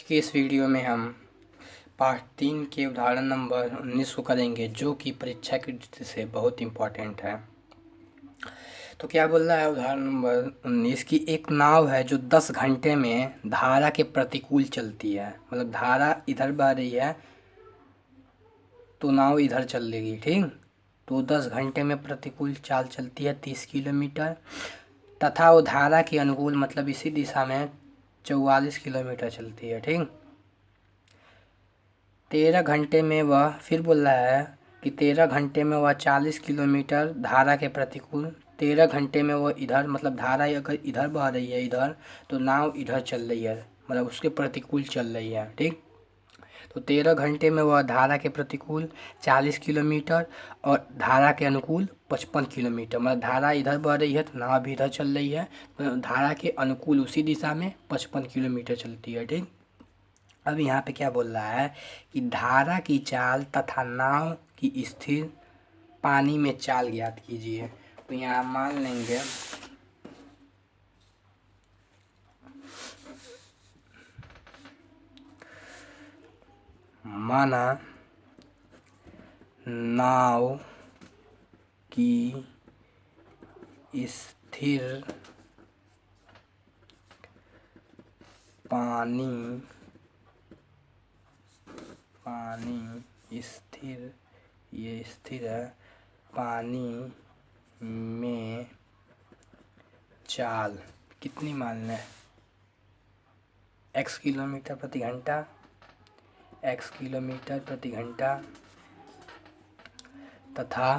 कि इस वीडियो में हम पार्ट 3 के उदाहरण नंबर 19 को करेंगे, जो कि परीक्षा की दृष्टि से बहुत इम्पोर्टेंट है। तो क्या बोल रहा है उदाहरण नंबर 19 की एक नाव है जो 10 घंटे में धारा के प्रतिकूल चलती है। मतलब धारा इधर बह रही है तो नाव इधर चल देगी, ठीक। तो 10 घंटे में प्रतिकूल चाल चलती है 30 किलोमीटर, तथा वो धारा के अनुकूल मतलब इसी दिशा में 44 किलोमीटर चलती है, ठीक। 13 घंटे में वह फिर बोल रहा है कि 13 घंटे में वह 40 किलोमीटर धारा के प्रतिकूल, 13 घंटे में वह इधर मतलब धारा अगर इधर बह रही है इधर, तो नाव इधर चल रही है मतलब उसके प्रतिकूल चल रही है, ठीक। तो 13 घंटे में वह धारा के प्रतिकूल 40 किलोमीटर और धारा के अनुकूल 55 किलोमीटर, मतलब धारा इधर बह रही है तो नाव भी इधर चल रही है, तो धारा के अनुकूल उसी दिशा में 55 किलोमीटर चलती है, ठीक। अब यहाँ पे क्या बोल रहा है कि धारा की चाल तथा नाव की स्थिर पानी में चाल ज्ञात कीजिए। तो यहाँ मान लेंगे माना नाव की स्थिर पानी स्थिर, ये स्थिर है, पानी में चाल कितनी मान लें, x किलोमीटर प्रति घंटा, x किलोमीटर प्रति घंटा, तथा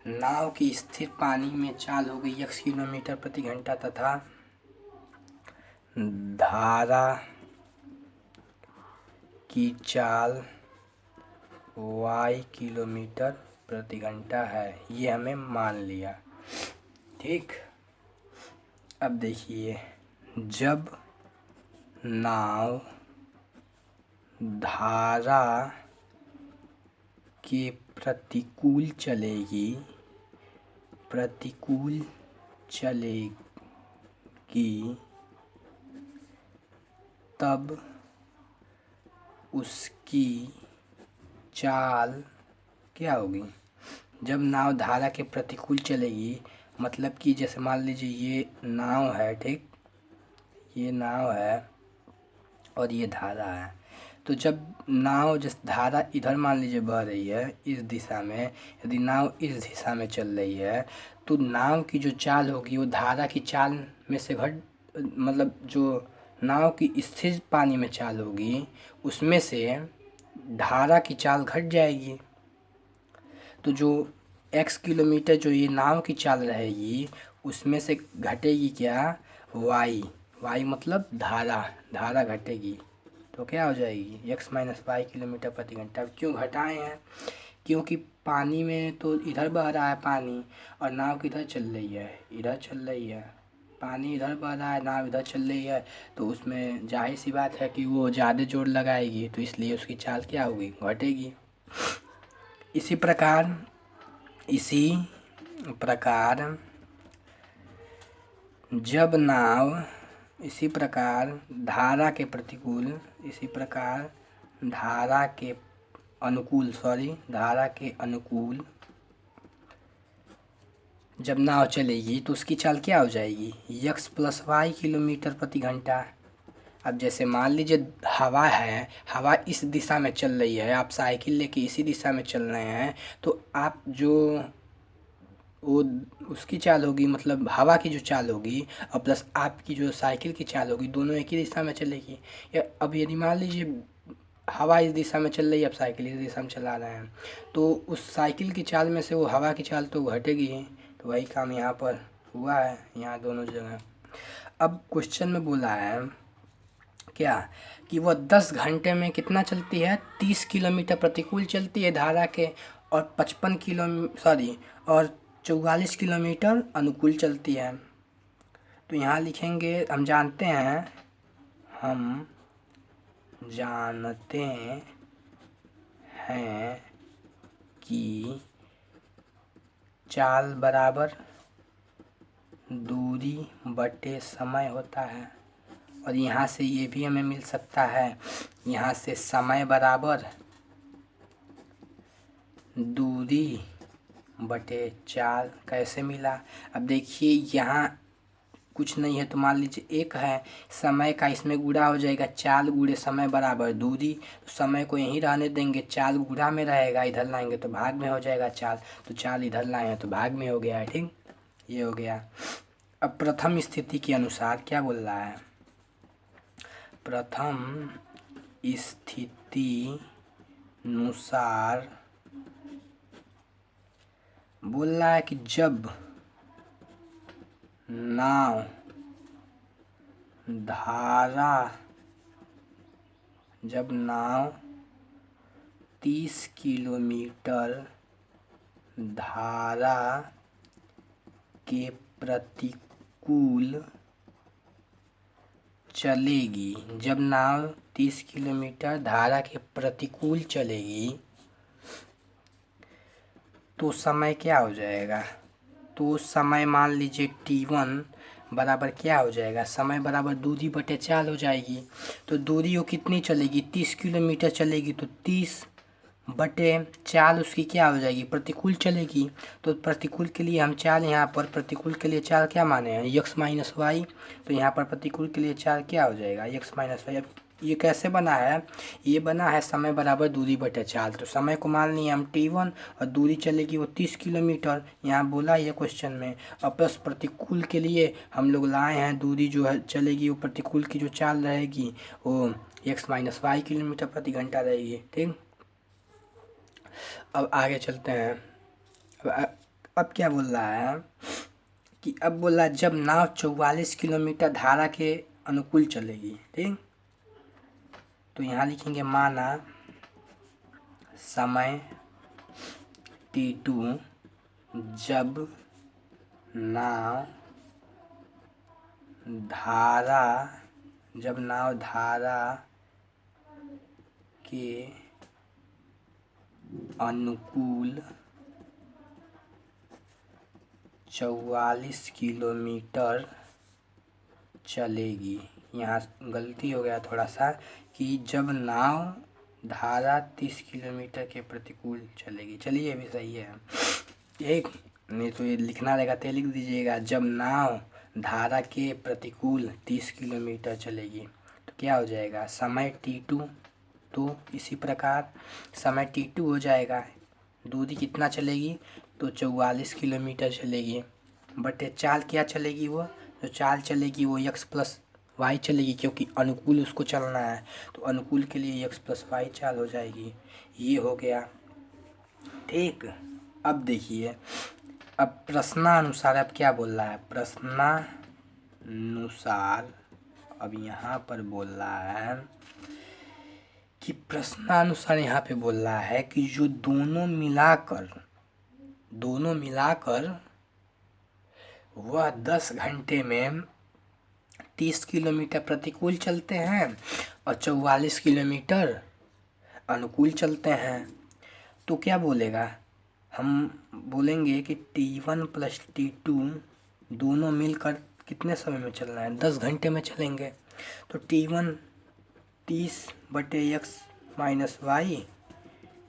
नाव की स्थिर पानी में चाल हो गई x किलोमीटर प्रति घंटा, तथा धारा की चाल y किलोमीटर प्रति घंटा है। ये हमें मान लिया, ठीक। अब देखिए, जब नाव धारा के प्रतिकूल चलेगी तब उसकी चाल क्या होगी। जब नाव धारा के प्रतिकूल चलेगी मतलब कि जैसे मान लीजिए ये नाव है, ठीक, ये नाव है और ये धारा है। तो जब नाव जिस धारा इधर मान लीजिए बह रही है इस दिशा में, यदि नाव इस दिशा में चल रही है तो नाव की जो चाल होगी वो धारा की चाल में से घट, मतलब जो नाव की स्थिर पानी में चाल होगी उसमें से धारा की चाल घट जाएगी। तो जो x किलोमीटर जो ये नाव की चाल रहेगी उसमें से घटेगी क्या, y मतलब धारा घटेगी। तो क्या हो जाएगी x माइनस वाई किलोमीटर प्रति घंटा। क्यों घटाए हैं, क्योंकि पानी में तो इधर बह रहा है पानी और नाव किधर चल रही है, इधर चल रही है। पानी इधर बह रहा है, नाव इधर चल रही है, तो उसमें जाहिर सी बात है कि वो ज़्यादा जोर लगाएगी, तो इसलिए उसकी चाल क्या होगी, घटेगी। इसी प्रकार जब नाव धारा के अनुकूल जब नाव चलेगी तो उसकी चाल क्या हो जाएगी, x प्लस वाई किलोमीटर प्रति घंटा। अब जैसे मान लीजिए हवा है, हवा इस दिशा में चल रही है, आप साइकिल लेके इसी दिशा में चल रहे हैं, तो आप जो वो उसकी चाल होगी मतलब हवा की जो चाल होगी और प्लस आपकी जो साइकिल की चाल होगी, दोनों एक ही दिशा में चलेगी। या अब यदि मान लीजिए हवा इस दिशा में चल रही है, अब साइकिल इस दिशा में चला रहे हैं, तो उस साइकिल की चाल में से वो हवा की चाल तो घटेगी ही। तो वही काम यहाँ पर हुआ है, यहाँ दोनों जगह। अब क्वेश्चन में बोला है क्या कि वह 10 घंटे में कितना चलती है, 30 किलोमीटर प्रतिकूल चलती है धारा के और 44 किलोमीटर अनुकूल चलती है। तो यहाँ लिखेंगे हम जानते हैं कि चाल बराबर दूरी बटे समय होता है। और यहाँ से ये भी हमें मिल सकता है, यहाँ से समय बराबर दूरी बटे चाल। कैसे मिला? अब देखिए यहाँ कुछ नहीं है तो मान लीजिए एक है, समय का इसमें गुणा हो जाएगा, चाल गुणे समय बराबर दूरी। तो समय को यहीं रहने देंगे, चाल गुणा में रहेगा, इधर लाएंगे तो भाग में हो जाएगा चाल, तो चाल इधर लाए हैं तो भाग में हो गया है। ठीक, ये हो गया। अब प्रथम स्थिति के अनुसार क्या बोल रहा है? प्रथम स्थिति अनुसार बोल रहा है कि जब नाव जब नाव 30 किलोमीटर धारा के प्रतिकूल चलेगी, जब नाव 30 किलोमीटर धारा के प्रतिकूल चलेगी तो समय क्या हो जाएगा? तो समय मान लीजिए t1 बराबर क्या हो जाएगा? समय बराबर दूरी बटे चाल हो जाएगी। तो दूरी वो कितनी चलेगी? 30 किलोमीटर चलेगी, तो 30 बटे चाल उसकी क्या हो जाएगी? प्रतिकूल चलेगी। तो प्रतिकूल के लिए हम चाल, यहाँ पर प्रतिकूल के लिए चाल क्या माने हैं? x minus y. तो यहाँ पर प्रतिकूल के लिए चाल क्या हो जाएगा? x minus y. अब ये कैसे बना है? ये बना है समय बराबर दूरी बटे चाल। तो समय को मान लिए हम t1 और दूरी चलेगी वो 30 किलोमीटर, यहाँ बोला ये क्वेश्चन में। और प्लस प्रतिकूल के लिए हम लोग लाए हैं दूरी जो है चलेगी वो प्रतिकूल की जो चाल रहेगी वो x माइनस वाई किलोमीटर प्रति घंटा रहेगी। ठीक, अब आगे चलते हैं। अब क्या बोल रहा है कि अब बोल रहा है जब नाव 44 किलोमीटर धारा के अनुकूल चलेगी। ठीक, तो यहाँ लिखेंगे माना समय t2 जब नाव धारा के अनुकूल 44 किलोमीटर चलेगी। यहाँ गलती हो गया थोड़ा सा कि जब नाव धारा 30 किलोमीटर के प्रतिकूल चलेगी। चलिए ये भी सही है, एक नहीं तो ये लिखना रहेगा तो लिख दीजिएगा जब नाव धारा के प्रतिकूल 30 किलोमीटर चलेगी। तो क्या हो जाएगा? समय t2, तो इसी प्रकार समय t2 हो जाएगा, दूरी कितना चलेगी? तो 44 किलोमीटर चलेगी, बटे चाल क्या चलेगी? वो जो चाल चलेगी वो x प्लस वाई चलेगी, क्योंकि अनुकूल उसको चलना है, तो अनुकूल के लिए x प्लस वाई चाल हो जाएगी। ये हो गया। ठीक, अब देखिए, अब प्रश्नानुसार अब क्या बोल रहा है? प्रश्नानुसार अब यहाँ पर बोल रहा है कि प्रश्नानुसार यहाँ पे बोल रहा है कि जो दोनों मिलाकर वह 10 घंटे में 30 किलोमीटर प्रतिकूल चलते हैं और 44 किलोमीटर अनुकूल चलते हैं। तो क्या बोलेगा? हम बोलेंगे कि t1 प्लस t2 दोनों मिलकर कितने समय में चलना है? 10 घंटे में चलेंगे। तो t1 30 बटे x माइनस वाई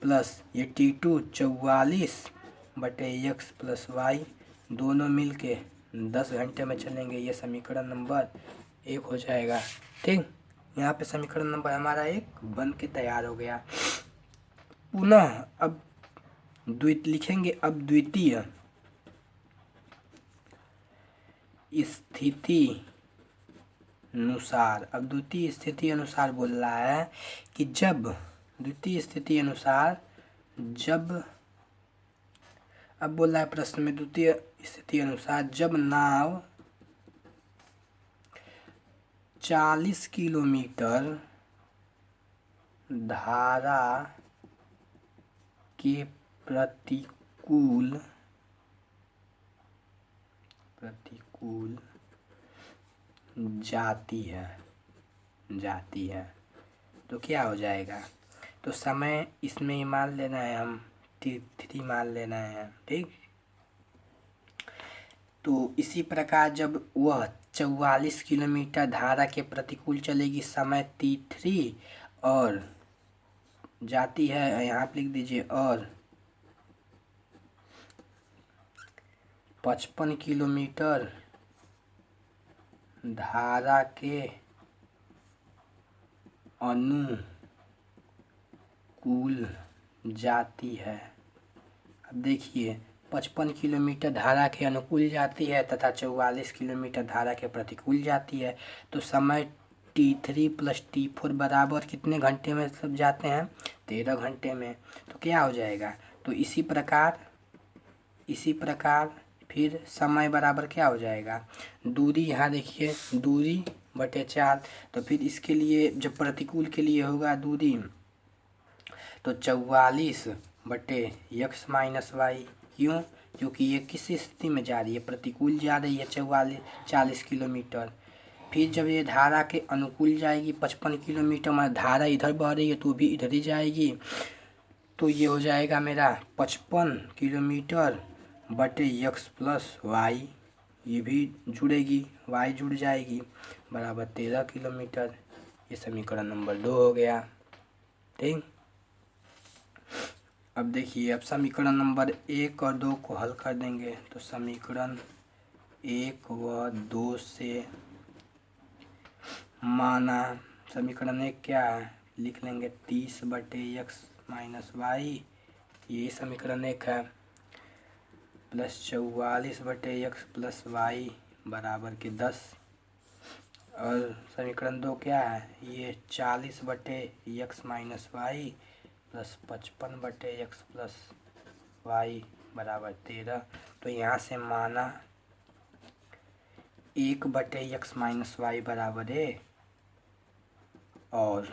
प्लस ये t2 44 बटे x प्लस वाई, दोनों मिल के 10 घंटे में चलेंगे। ये समीकरण नंबर 1 हो जाएगा। ठीक, यहाँ पे समीकरण नंबर हमारा 1 बन के तैयार हो गया। पुनः अब लिखेंगे अब द्वितीय स्थिति अनुसार। अब द्वितीय स्थिति अनुसार बोल रहा है कि द्वितीय स्थिति अनुसार अब बोल रहा है प्रश्न में द्वितीय स्थिति अनुसार जब नाव 40 किलोमीटर धारा के प्रतिकूल जाती है तो क्या हो जाएगा? तो समय इसमें ही मान लेना है, हम t3 मान लेना है। ठीक, तो इसी प्रकार जब वह 44 किलोमीटर धारा के प्रतिकूल चलेगी समय t3 और जाती है, यहाँ पे लिख दीजिए, और 55 किलोमीटर धारा के अनुकूल जाती है। अब देखिए 55 किलोमीटर धारा के अनुकूल जाती है तथा 44 किलोमीटर धारा के प्रतिकूल जाती है। तो समय t3 प्लस t4 बराबर कितने घंटे में सब जाते हैं? 13 घंटे में। तो क्या हो जाएगा? तो इसी प्रकार फिर समय बराबर क्या हो जाएगा? दूरी, यहाँ देखिए दूरी बटे 4। तो फिर इसके लिए जब प्रतिकूल के लिए होगा दूरी, तो 44 बटे x माइनस वाई। क्यों? क्योंकि ये किस स्थिति में जा रही है? प्रतिकूल जा रही है 40 किलोमीटर। फिर जब ये धारा के अनुकूल जाएगी 55 किलोमीटर, मतलब धारा इधर बह रही है तो भी इधर ही जाएगी। तो ये हो जाएगा मेरा 55 किलोमीटर बटे x प्लस वाई, ये भी जुड़ेगी, y जुड़ जाएगी, बराबर 13 किलोमीटर। ये समीकरण नंबर 2 हो गया। ठीक। अब देखिए, अब समीकरण नंबर 1 और 2 को हल कर देंगे। तो समीकरण 1 व 2 से माना, समीकरण 1 क्या है? लिख लेंगे 30 बटे x माइनस वाई, यही समीकरण 1 है, प्लस 44 बटे x प्लस वाई बराबर के 10। और समीकरण 2 क्या है? ये 40 बटे x माइनस वाई प्लस 55 बटे x प्लस वाई बराबर 13। तो यहाँ से माना 1 बटे x माइनस वाई बराबर है और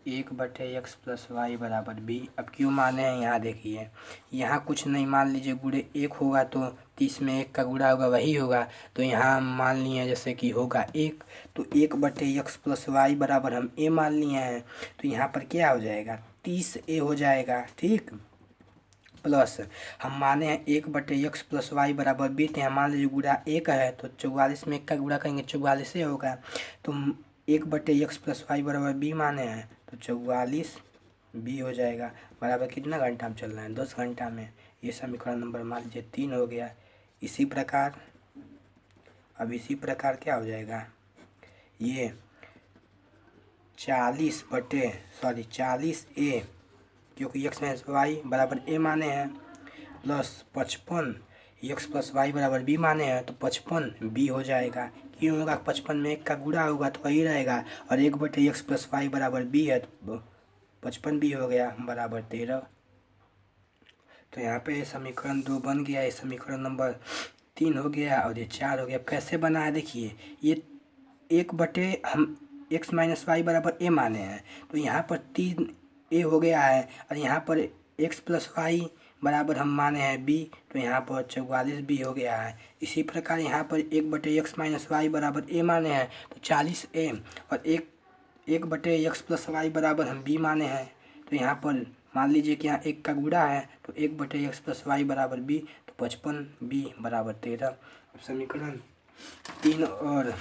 1 बटे x प्लस वाई बराबर b। अब क्यों माने हैं? यहाँ देखिए, यहाँ कुछ नहीं, मान लीजिए गुणे 1 होगा तो 30 में 1 का गुणा होगा वही होगा। तो यहाँ मान लिए जैसे कि होगा 1, तो 1 बटे x प्लस वाई बराबर हम a मान लिए हैं। तो यहाँ पर क्या हो जाएगा? 30a हो जाएगा। ठीक, प्लस हम माने हैं 1 बटे x प्लस वाई बराबर b। तो यहाँ मान लीजिए गुणा 1 है तो 44 में 1 का गुणा करेंगे 44 होगा। तो 1 बटे x प्लस वाई बराबर b माने हैं, तो 44 b हो जाएगा, बराबर कितना घंटा में चल रहा है? 10 घंटा में। ये समीकरण नंबर मान लीजिए 3 हो गया। इसी प्रकार अब इसी प्रकार क्या हो जाएगा? ये 40a, क्योंकि x माइनस वाई बराबर a माने हैं, प्लस 55 x प्लस वाई बराबर b माने हैं, तो 55 b हो जाएगा। क्यों होगा? 55 में 1 का गुणा होगा तो वही रहेगा, और 1 बटे x प्लस वाई बराबर b है, तो 55 b हो गया बराबर 13। तो यहाँ पे समीकरण 2 बन गया। ये समीकरण नंबर 3 हो गया और ये 4 हो गया। अब कैसे बना है देखिए, ये 1 बटे हम x माइनस वाई बराबर a माने हैं, तो यहाँ पर 3a हो गया है, और यहाँ पर x प्लस वाई बराबर हम माने हैं b, तो यहाँ पर 44 b हो गया है। इसी प्रकार यहाँ पर 1 बटे x माइनस वाई बराबर a माने हैं तो 40a, और 1 बटे x प्लस वाई बराबर हम b माने हैं, तो यहाँ पर मान लीजिए कि यहाँ 1 का गुणा है, तो 1 बटे x प्लस वाई बराबर b, तो 55 b बराबर 13। अब समीकरण 3 और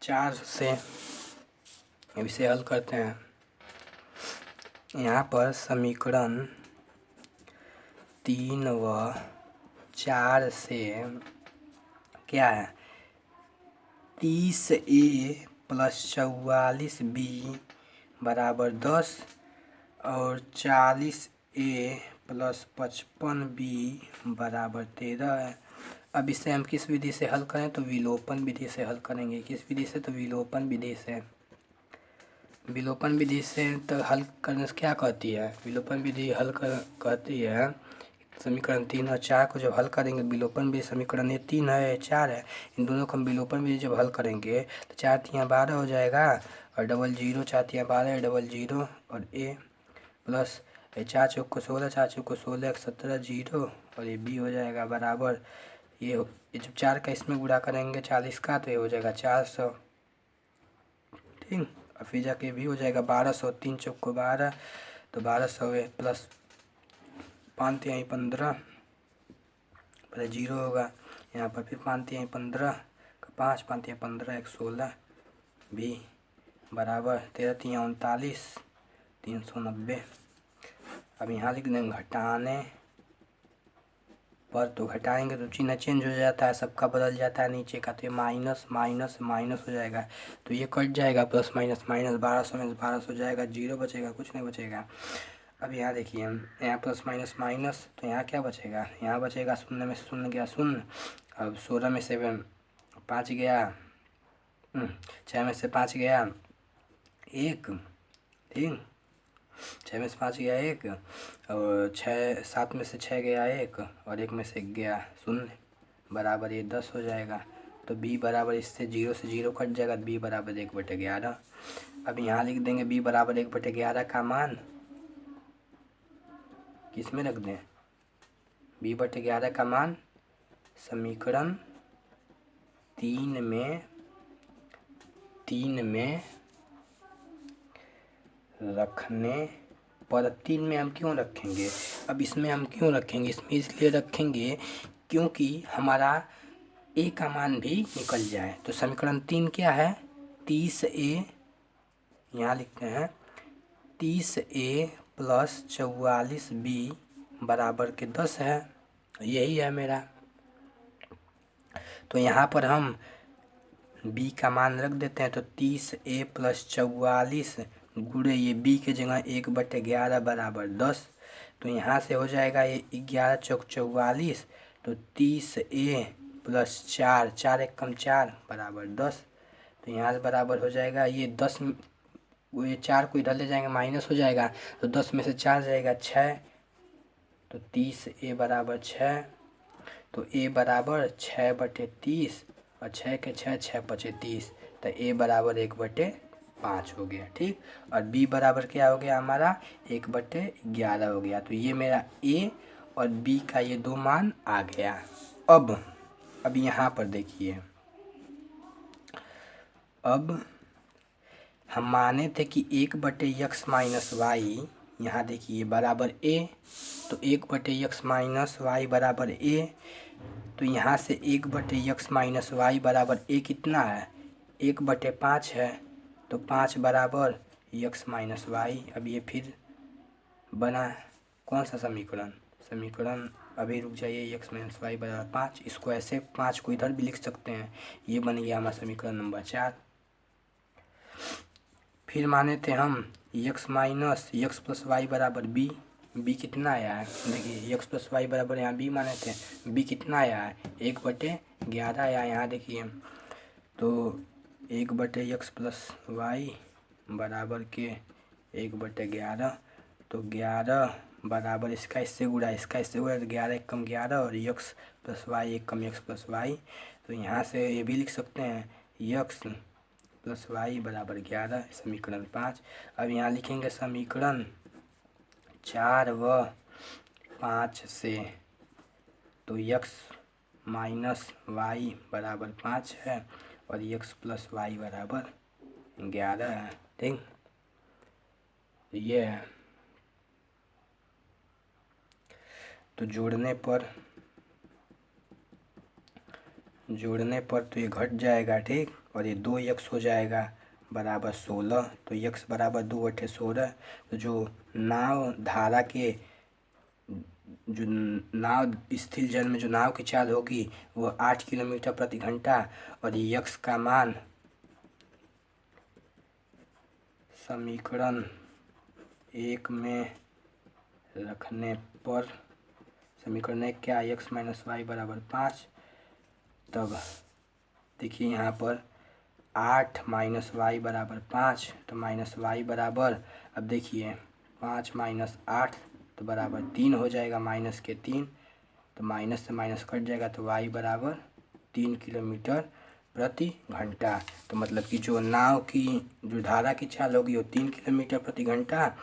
4 से अब इसे हल करते हैं। यहाँ पर समीकरण 3 व 4 से क्या है? 30a प्लस 44b बराबर 10 और 40a प्लस 55b बराबर 13 है। अब इसे हम किस विधि से हल करें? तो विलोपन विधि से हल करेंगे। किस विधि से? तो विलोपन विधि से। विलोपन विधि से तो हल करने से क्या कहती है? विलोपन विधि हल कहती है समीकरण 3 और 4 को जब हल करेंगे, विलोपन विधि, समीकरण ये 3 है ये 4 है, इन दोनों को हम विलोपन विधि जब हल करेंगे तो 4 तियाँ 12 हो जाएगा, और डबल जीरो 4 तियाँ 12 डबल जीरो और a प्लस 4 चौक को 16, 4 चौक को 16, 17 जीरो, और ये b हो जाएगा बराबर ये जब 4 का इसमें गुणा करेंगे 40 का, तो ये हो जाएगा 400। ठीक, और फिर जाके भी हो जाएगा 1200, 3 चौक को 12, तो 1200 है, प्लस 5 तिहाई 15 पहले 0 होगा, यहाँ पर फिर पानते हैं 15 का 5, पानते हैं 15 1 16 भी बराबर 13 3 39 390। अब यहाँ लिख देंगे घटाने पर, तो घटाएंगे तो चिन्ह चेंज हो जाता है, सबका बदल जाता है नीचे का, तो ये माइनस माइनस माइनस हो जाएगा, तो ये कट जाएगा, प्लस माइनस माइनस 1200 में 1200 हो जाएगा, 0 बचेगा, कुछ नहीं बचेगा। अब यहाँ देखिए यहाँ प्लस माइनस माइनस, तो यहाँ क्या बचेगा, यहाँ बचेगा शून्य में से शून्य गया शून्य, अब 16 में से 5 गया, 6 में से 5 गया 1, ठीक, 6 में से 5 गया 1, और 7 में से 6 गया 1, और 1 में से 1 गया 0 बराबर ये 10 हो जाएगा। तो b बराबर, इससे 0 से 0 कट जाएगा, b बराबर 1/11। अब यहाँ लिख देंगे b बराबर 1/11 का मान किस में रख दें, b/11 का मान समीकरण 3 में रखने पर। 3 में हम क्यों रखेंगे, अब इसमें हम क्यों रखेंगे, इसमें इसलिए रखेंगे क्योंकि हमारा a का मान भी निकल जाए। तो समीकरण 3 क्या है, 30a, यहाँ लिखते हैं 30a प्लस 44b बराबर के 10 है, यही है मेरा। तो यहाँ पर हम b का मान रख देते हैं, तो 30a प्लस 44 गुणे ये b के जगह 1/11 बराबर 10। तो यहाँ से हो जाएगा ये 11 चौक 44, तो 30a प्लस 4, 4 एक कम 4 बराबर 10। तो यहाँ से बराबर हो जाएगा ये 10, ये 4 को इधर ले जाएंगे माइनस हो जाएगा, तो 10 में से 4 जाएगा 6, तो 30a बराबर 6, तो a बराबर 6/30, और 6 के 6 6×5 तो a बराबर 1/5 हो गया, ठीक। और b बराबर क्या हो गया हमारा 1/11 हो गया। तो ये मेरा a और b का ये दो मान आ गया। अब यहाँ पर देखिए, अब हम माने थे कि 1/x माइनस वाई, यहाँ देखिए बराबर a, तो 1/x माइनस वाई बराबर a, तो यहाँ से 1/x माइनस वाई बराबर a कितना है, 1/5 है, तो 5 बराबर x माइनस वाई। अब ये फिर बना कौन सा समीकरण अभी रुक जाइए, x माइनस वाई बराबर 5, इसको ऐसे 5 को इधर भी लिख सकते हैं, ये बन गया हमारा समीकरण नंबर 4। फिर माने थे हम x minus x plus y बराबर b कितना आया है, देखिए x प्लस वाई बराबर यहाँ b माने थे, b कितना आया है 1/11 आया, यहाँ देखिए, तो 1/x प्लस वाई बराबर के 1/11, तो 11 बराबर इसका इससे गुणा, इसका इससे गुणा, तो 11 एक कम 11, और x प्लस वाई एक कम x प्लस वाई, तो यहाँ से ये भी लिख सकते हैं x प्लस वाई बराबर 11, समीकरण 5। अब यहाँ लिखेंगे समीकरण 4 व 5 से, तो x माइनस वाई बराबर 5 है, और x प्लस वाई बराबर 11 है, ठीक, ये है। तो जोड़ने पर तो ये घट जाएगा, ठीक, और ये 2x हो जाएगा बराबर 16, तो x बराबर 2/16। तो जो नाव धारा के, जो नाव स्थिर जल में जो नाव की चाल होगी वो 8 किलोमीटर प्रति घंटा, और x का मान समीकरण 1 में रखने पर, समीकरण 1 क्या, x माइनस वाई बराबर 5, तब देखिए यहाँ पर 8 माइनस वाई बराबर 5, तो माइनस वाई बराबर, अब देखिए 5 माइनस 8 तो बराबर 3 हो जाएगा, माइनस के 3, तो माइनस से माइनस कट जाएगा, तो वाई बराबर 3 किलोमीटर प्रति घंटा। तो मतलब कि जो नाव की जो धारा की चाल होगी वो 3 किलोमीटर प्रति घंटा,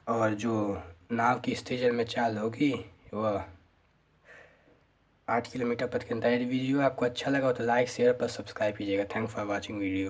और जो नाव की स्थिर जल में चाल होगी वह 8 किलोमीटर प्रति घंटा। यदि वीडियो आपको अच्छा लगा हो तो लाइक शेयर पर सब्सक्राइब कीजिएगा। Thanks for watching video.